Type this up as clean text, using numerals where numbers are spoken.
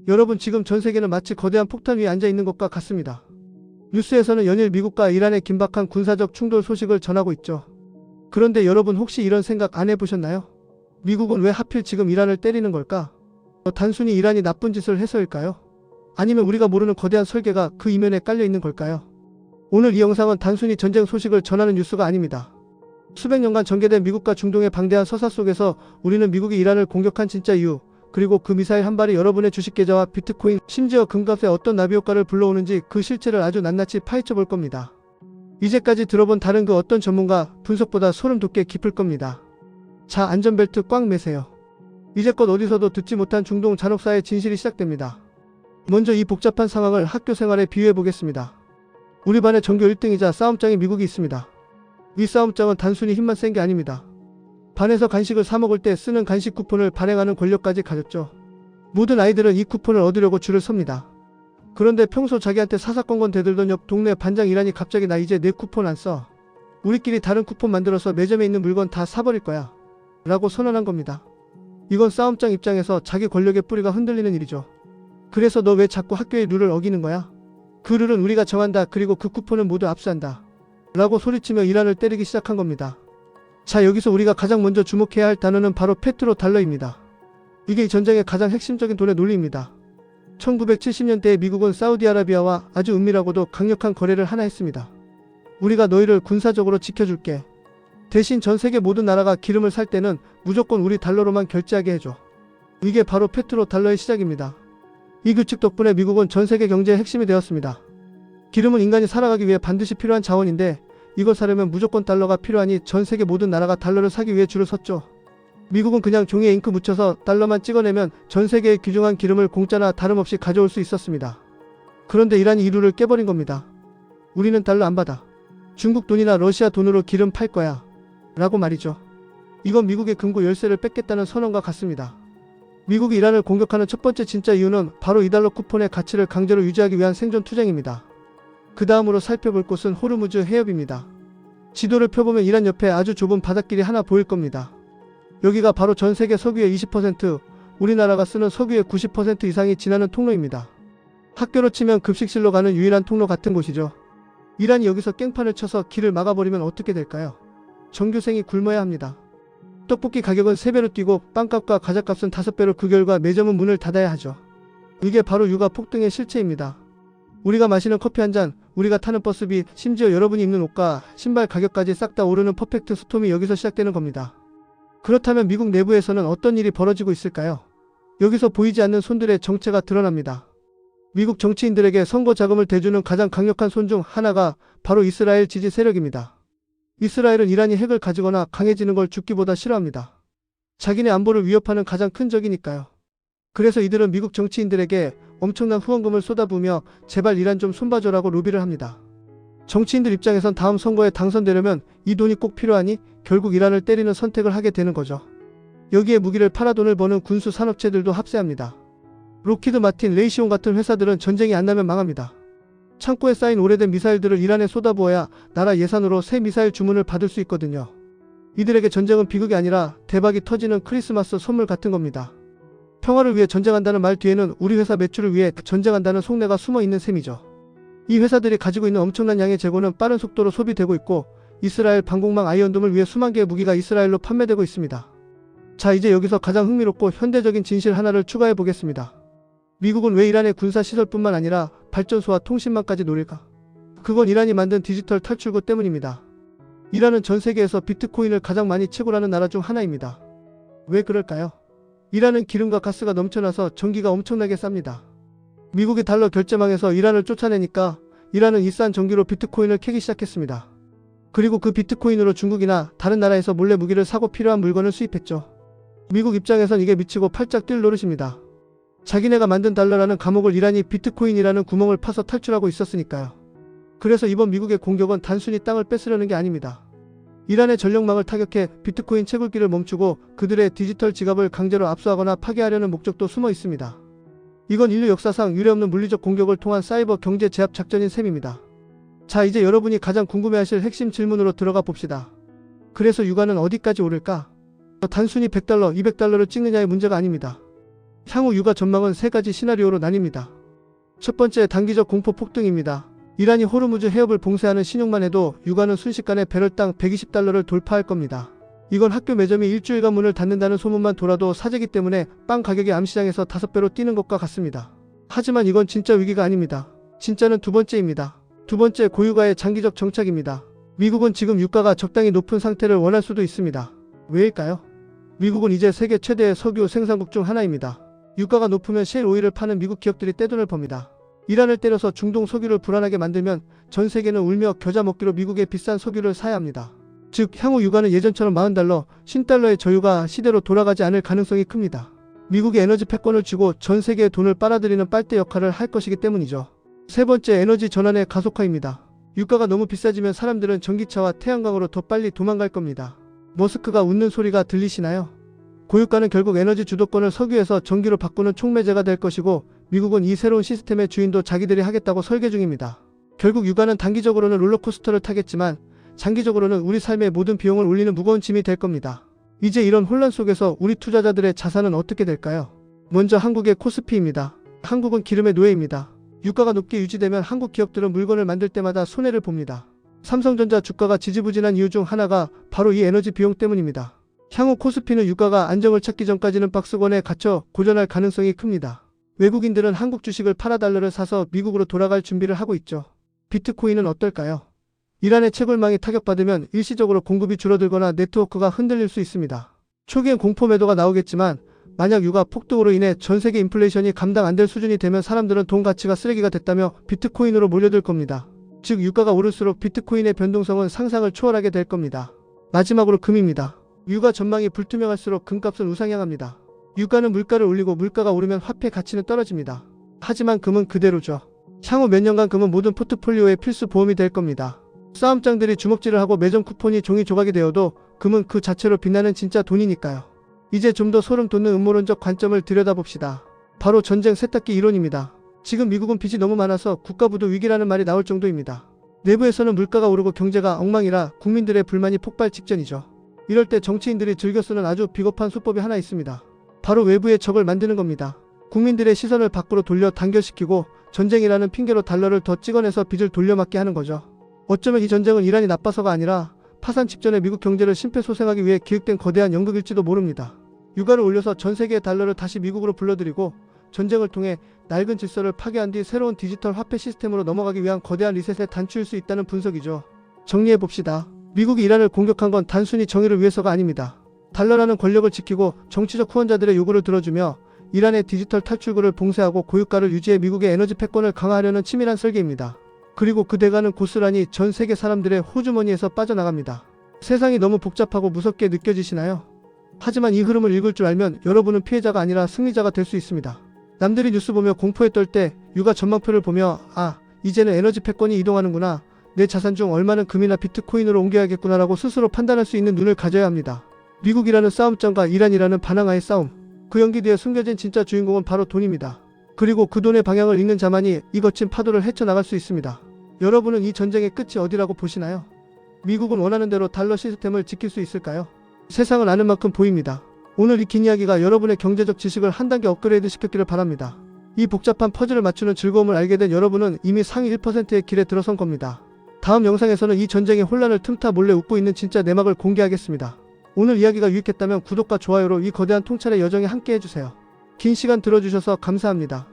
여러분, 지금 전 세계는 마치 거대한 폭탄 위에 앉아 있는 것과 같습니다. 뉴스에서는 연일 미국과 이란의 긴박한 군사적 충돌 소식을 전하고 있죠. 그런데 여러분, 혹시 이런 생각 안 해보셨나요? 미국은 왜 하필 지금 이란을 때리는 걸까? 단순히 이란이 나쁜 짓을 해서일까요? 아니면 우리가 모르는 거대한 설계가 그 이면에 깔려 있는 걸까요? 오늘 이 영상은 단순히 전쟁 소식을 전하는 뉴스가 아닙니다. 수백 년간 전개된 미국과 중동의 방대한 서사 속에서 우리는 미국이 이란을 공격한 진짜 이유, 그리고 그 미사일 한 발이 여러분의 주식 계좌와 비트코인, 심지어 금값에 어떤 나비 효과를 불러오는지 그 실체를 아주 낱낱이 파헤쳐 볼 겁니다. 이제까지 들어본 다른 그 어떤 전문가 분석보다 소름 돋게 깊을 겁니다. 자, 안전벨트 꽉 매세요. 이제껏 어디서도 듣지 못한 중동 잔혹사의 진실이 시작됩니다. 먼저 이 복잡한 상황을 학교 생활에 비유해 보겠습니다. 우리 반의 전교 1등이자 싸움장이 미국이 있습니다. 이 싸움장은 단순히 힘만 센 게 아닙니다. 반에서 간식을 사 먹을 때 쓰는 간식 쿠폰을 발행하는 권력까지 가졌죠. 모든 아이들은 이 쿠폰을 얻으려고 줄을 섭니다. 그런데 평소 자기한테 사사건건 대들던 옆 동네 반장 이란이 갑자기 나 이제 내 쿠폰 안 써. 우리끼리 다른 쿠폰 만들어서 매점에 있는 물건 다 사버릴 거야. 라고 선언한 겁니다. 이건 싸움장 입장에서 자기 권력의 뿌리가 흔들리는 일이죠. 그래서 너 왜 자꾸 학교의 룰을 어기는 거야? 그 룰은 우리가 정한다. 그리고 그 쿠폰은 모두 압수한다. 라고 소리치며 이란을 때리기 시작한 겁니다. 자, 여기서 우리가 가장 먼저 주목해야 할 단어는 바로 페트로 달러입니다. 이게 이 전쟁의 가장 핵심적인 돈의 논리입니다. 1970년대에 미국은 사우디아라비아와 아주 은밀하고도 강력한 거래를 하나 했습니다. 우리가 너희를 군사적으로 지켜줄게. 대신 전 세계 모든 나라가 기름을 살 때는 무조건 우리 달러로만 결제하게 해줘. 이게 바로 페트로 달러의 시작입니다. 이 규칙 덕분에 미국은 전 세계 경제의 핵심이 되었습니다. 기름은 인간이 살아가기 위해 반드시 필요한 자원인데 이걸 사려면 무조건 달러가 필요하니 전 세계 모든 나라가 달러를 사기 위해 줄을 섰죠. 미국은 그냥 종이에 잉크 묻혀서 달러만 찍어내면 전 세계의 귀중한 기름을 공짜나 다름없이 가져올 수 있었습니다. 그런데 이란이 이 룰을 깨버린 겁니다. 우리는 달러 안 받아. 중국 돈이나 러시아 돈으로 기름 팔 거야. 라고 말이죠. 이건 미국의 금고 열쇠를 뺏겠다는 선언과 같습니다. 미국이 이란을 공격하는 첫 번째 진짜 이유는 바로 이 달러 쿠폰의 가치를 강제로 유지하기 위한 생존 투쟁입니다. 그 다음으로 살펴볼 곳은 호르무즈 해협입니다. 지도를 펴보면 이란 옆에 아주 좁은 바닷길이 하나 보일 겁니다. 여기가 바로 전 세계 석유의 20%, 우리나라가 쓰는 석유의 90% 이상이 지나는 통로입니다. 학교로 치면 급식실로 가는 유일한 통로 같은 곳이죠. 이란이 여기서 깽판을 쳐서 길을 막아버리면 어떻게 될까요? 전교생이 굶어야 합니다. 떡볶이 가격은 3배로 뛰고 빵값과 과자값은 5배로, 그 결과 매점은 문을 닫아야 하죠. 이게 바로 유가 폭등의 실체입니다. 우리가 마시는 커피 한 잔, 우리가 타는 버스비, 심지어 여러분이 입는 옷과 신발 가격까지 싹 다 오르는 퍼펙트 스톰이 여기서 시작되는 겁니다. 그렇다면 미국 내부에서는 어떤 일이 벌어지고 있을까요? 여기서 보이지 않는 손들의 정체가 드러납니다. 미국 정치인들에게 선거 자금을 대주는 가장 강력한 손 중 하나가 바로 이스라엘 지지 세력입니다. 이스라엘은 이란이 핵을 가지거나 강해지는 걸 죽기보다 싫어합니다. 자기네 안보를 위협하는 가장 큰 적이니까요. 그래서 이들은 미국 정치인들에게 엄청난 후원금을 쏟아부으며 제발 이란 좀 손봐줘라고 로비를 합니다. 정치인들 입장에선 다음 선거에 당선되려면 이 돈이 꼭 필요하니 결국 이란을 때리는 선택을 하게 되는 거죠. 여기에 무기를 팔아 돈을 버는 군수 산업체들도 합세합니다. 로키드 마틴, 레이시온 같은 회사들은 전쟁이 안 나면 망합니다. 창고에 쌓인 오래된 미사일들을 이란에 쏟아부어야 나라 예산으로 새 미사일 주문을 받을 수 있거든요. 이들에게 전쟁은 비극이 아니라 대박이 터지는 크리스마스 선물 같은 겁니다. 평화를 위해 전쟁한다는 말 뒤에는 우리 회사 매출을 위해 전쟁한다는 속내가 숨어 있는 셈이죠. 이 회사들이 가지고 있는 엄청난 양의 재고는 빠른 속도로 소비되고 있고 이스라엘 방공망 아이언돔을 위해 수만 개의 무기가 이스라엘로 판매되고 있습니다. 자, 이제 여기서 가장 흥미롭고 현대적인 진실 하나를 추가해 보겠습니다. 미국은 왜 이란의 군사시설뿐만 아니라 발전소와 통신망까지 노릴까? 그건 이란이 만든 디지털 탈출구 때문입니다. 이란은 전 세계에서 비트코인을 가장 많이 채굴하는 나라 중 하나입니다. 왜 그럴까요? 이란은 기름과 가스가 넘쳐나서 전기가 엄청나게 쌉니다. 미국이 달러 결제망에서 이란을 쫓아내니까 이란은 이 싼 전기로 비트코인을 캐기 시작했습니다. 그리고 그 비트코인으로 중국이나 다른 나라에서 몰래 무기를 사고 필요한 물건을 수입했죠. 미국 입장에선 이게 미치고 팔짝 뛸 노릇입니다. 자기네가 만든 달러라는 감옥을 이란이 비트코인이라는 구멍을 파서 탈출하고 있었으니까요. 그래서 이번 미국의 공격은 단순히 땅을 뺏으려는 게 아닙니다. 이란의 전력망을 타격해 비트코인 채굴기를 멈추고 그들의 디지털 지갑을 강제로 압수하거나 파괴하려는 목적도 숨어 있습니다. 이건 인류 역사상 유례없는 물리적 공격을 통한 사이버 경제 제압 작전인 셈입니다. 자, 이제 여러분이 가장 궁금해하실 핵심 질문으로 들어가 봅시다. 그래서 유가는 어디까지 오를까? 단순히 $100, $200를 찍느냐의 문제가 아닙니다. 향후 육아 전망은 세 가지 시나리오로 나뉩니다. 첫 번째, 단기적 공포 폭등입니다. 이란이 호르무즈 해협을 봉쇄하는 신용만 해도 육아는 순식간에 배럴당 120달러를 돌파할 겁니다. 이건 학교 매점이 일주일간 문을 닫는다는 소문만 돌아도 사재기 때문에 빵 가격이 암시장에서 5배로 뛰는 것과 같습니다. 하지만 이건 진짜 위기가 아닙니다. 진짜는 두 번째입니다. 두 번째, 고유가의 장기적 정착입니다. 미국은 지금 유가가 적당히 높은 상태를 원할 수도 있습니다. 왜일까요? 미국은 이제 세계 최대의 석유 생산국 중 하나입니다. 유가가 높으면 셰일 오일을 파는 미국 기업들이 떼돈을 법니다. 이란을 때려서 중동 석유를 불안하게 만들면 전 세계는 울며 겨자 먹기로 미국의 비싼 석유를 사야 합니다. 즉, 향후 유가는 예전처럼 40달러, 50달러의 저유가 시대로 돌아가지 않을 가능성이 큽니다. 미국이 에너지 패권을 쥐고 전 세계의 돈을 빨아들이는 빨대 역할을 할 것이기 때문이죠. 세 번째, 에너지 전환의 가속화입니다. 유가가 너무 비싸지면 사람들은 전기차와 태양광으로 더 빨리 도망갈 겁니다. 머스크가 웃는 소리가 들리시나요? 고유가는 결국 에너지 주도권을 석유에서 전기로 바꾸는 촉매제가 될 것이고, 미국은 이 새로운 시스템의 주인도 자기들이 하겠다고 설계 중입니다. 결국 유가는 단기적으로는 롤러코스터를 타겠지만 장기적으로는 우리 삶의 모든 비용을 올리는 무거운 짐이 될 겁니다. 이제 이런 혼란 속에서 우리 투자자들의 자산은 어떻게 될까요? 먼저 한국의 코스피입니다. 한국은 기름의 노예입니다. 유가가 높게 유지되면 한국 기업들은 물건을 만들 때마다 손해를 봅니다. 삼성전자 주가가 지지부진한 이유 중 하나가 바로 이 에너지 비용 때문입니다. 향후 코스피는 유가가 안정을 찾기 전까지는 박스권에 갇혀 고전할 가능성이 큽니다. 외국인들은 한국 주식을 팔아 달러를 사서 미국으로 돌아갈 준비를 하고 있죠. 비트코인은 어떨까요? 이란의 채굴망이 타격받으면 일시적으로 공급이 줄어들거나 네트워크가 흔들릴 수 있습니다. 초기엔 공포 매도가 나오겠지만 만약 유가 폭등으로 인해 전 세계 인플레이션이 감당 안 될 수준이 되면 사람들은 돈 가치가 쓰레기가 됐다며 비트코인으로 몰려들 겁니다. 즉, 유가가 오를수록 비트코인의 변동성은 상상을 초월하게 될 겁니다. 마지막으로 금입니다. 유가 전망이 불투명할수록 금값은 우상향합니다. 유가는 물가를 올리고 물가가 오르면 화폐 가치는 떨어집니다. 하지만 금은 그대로죠. 향후 몇 년간 금은 모든 포트폴리오의 필수 보험이 될 겁니다. 싸움장들이 주먹질을 하고 매점 쿠폰이 종이 조각이 되어도 금은 그 자체로 빛나는 진짜 돈이니까요. 이제 좀 더 소름 돋는 음모론적 관점을 들여다봅시다. 바로 전쟁 세탁기 이론입니다. 지금 미국은 빚이 너무 많아서 국가부도 위기라는 말이 나올 정도입니다. 내부에서는 물가가 오르고 경제가 엉망이라 국민들의 불만이 폭발 직전이죠. 이럴 때 정치인들이 즐겨 쓰는 아주 비겁한 수법이 하나 있습니다. 바로 외부의 적을 만드는 겁니다. 국민들의 시선을 밖으로 돌려 단결시키고 전쟁이라는 핑계로 달러를 더 찍어내서 빚을 돌려막게 하는 거죠. 어쩌면 이 전쟁은 이란이 나빠서가 아니라 파산 직전에 미국 경제를 심폐소생하기 위해 기획된 거대한 연극일지도 모릅니다. 유가를 올려서 전 세계의 달러를 다시 미국으로 불러들이고 전쟁을 통해 낡은 질서를 파괴한 뒤 새로운 디지털 화폐 시스템으로 넘어가기 위한 거대한 리셋의 단추일 수 있다는 분석이죠. 정리해봅시다. 미국이 이란을 공격한 건 단순히 정의를 위해서가 아닙니다. 달러라는 권력을 지키고 정치적 후원자들의 요구를 들어주며 이란의 디지털 탈출구를 봉쇄하고 고유가를 유지해 미국의 에너지 패권을 강화하려는 치밀한 설계입니다. 그리고 그 대가는 고스란히 전 세계 사람들의 호주머니에서 빠져나갑니다. 세상이 너무 복잡하고 무섭게 느껴지시나요? 하지만 이 흐름을 읽을 줄 알면 여러분은 피해자가 아니라 승리자가 될 수 있습니다. 남들이 뉴스 보며 공포에 떨 때 유가 전망표를 보며 이제는 에너지 패권이 이동하는구나, 내 자산 중 얼마는 금이나 비트코인으로 옮겨야겠구나라고 스스로 판단할 수 있는 눈을 가져야 합니다. 미국이라는 싸움장과 이란이라는 바나나의 싸움, 그 연기 뒤에 숨겨진 진짜 주인공은 바로 돈입니다. 그리고 그 돈의 방향을 읽는 자만이 이 거친 파도를 헤쳐나갈 수 있습니다. 여러분은 이 전쟁의 끝이 어디라고 보시나요? 미국은 원하는 대로 달러 시스템을 지킬 수 있을까요? 세상을 아는 만큼 보입니다. 오늘 이 긴 이야기가 여러분의 경제적 지식을 한 단계 업그레이드 시켰기를 바랍니다. 이 복잡한 퍼즐을 맞추는 즐거움을 알게 된 여러분은 이미 상위 1%의 길에 들어선 겁니다. 다음 영상에서는 이 전쟁의 혼란을 틈타 몰래 웃고 있는 진짜 내막을 공개하겠습니다. 오늘 이야기가 유익했다면 구독과 좋아요로 이 거대한 통찰의 여정에 함께 해주세요. 긴 시간 들어주셔서 감사합니다.